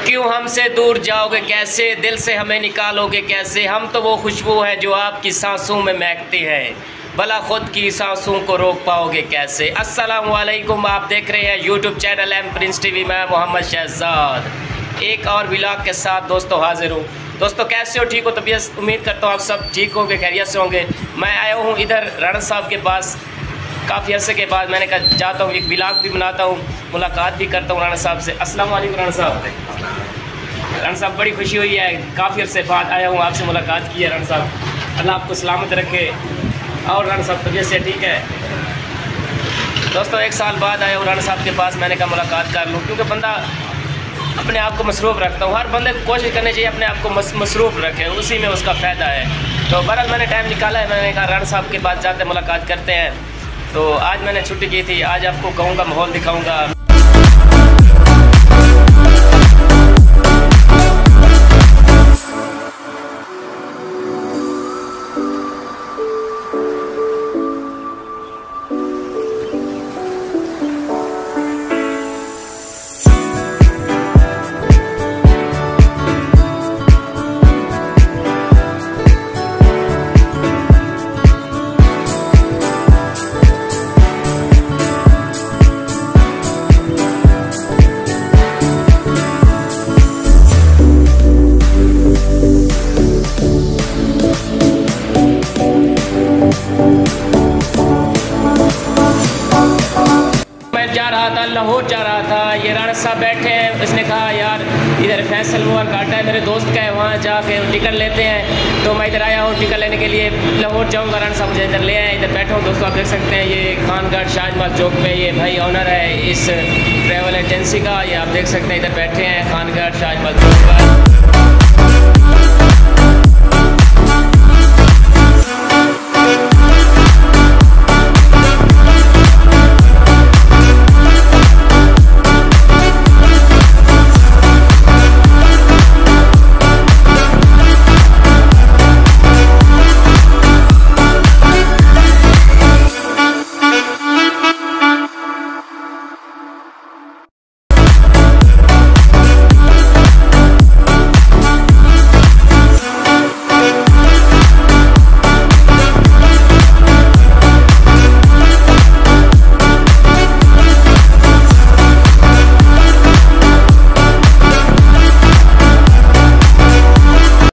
क्यों हमसे दूर जाओगे कैसे, दिल से हमें निकालोगे कैसे। हम तो वो खुशबू है जो आपकी सांसों में महकती है, भला खुद की सांसों को रोक पाओगे कैसे। अस्सलाम वालेकुम, आप देख रहे हैं YouTube channel M Prince TV. मैं मोहम्मद शहजाद एक और व्लॉग के साथ दोस्तों हाजिर हूँ। दोस्तों कैसे हो, ठीक हो? तबीयत उम्मीद करता हूँ आप सब ठीक होंगे, खैरियत से होंगे। मैं आया हूँ इधर राणा साहब के पास काफ़ी अर्से के बाद। मैंने कहा जाता हूँ, एक व्लॉग भी बनाता हूँ, मुलाकात भी करता हूँ राणा साहब से। अस्सलाम वालेकुम राणा साहब। राणा साहब बड़ी खुशी हुई है, काफ़ी अर्से बाद आया हूँ, आपसे मुलाकात की है। राणा साहब अल्लाह आपको सलामत रखे। और राणा साहब तबीयत से ठीक है? दोस्तों 1 साल बाद आया हूँ राणा साहब के पास। मैंने कहा मुलाकात कर लूँ, क्योंकि बंदा अपने आप को मसरूफ़ रखता हूँ। हर बंदे को कोशिश करनी चाहिए अपने आप को मसरूफ़ रखे, उसी में उसका फ़ायदा है। तो बहरहाल मैंने टाइम निकाला है, मैंने कहा राणा साहब के पास जाते मुलाकात करते हैं। तो आज मैंने छुट्टी की थी, आज आपको कहूँगा, माहौल दिखाऊँगा। लाहौर जा रहा था, ये राणा साहब बैठे हैं। इसने कहा यार इधर फैसल मोहन घाटा है, मेरे दोस्त का है, वहाँ जाके टिकट लेते हैं। तो मैं इधर आया हूँ टिकट लेने के लिए, लाहौर जाऊँगा। राणा साहब मुझे इधर ले आए, इधर बैठा हूँ। दोस्तों आप देख सकते हैं ये खानगढ़ शाहजमाल चौक पे ये भाई ऑनर है इस ट्रैवल एजेंसी का, ये आप देख सकते हैं इधर बैठे हैं खानगढ़ शाहजमाल चौक पर।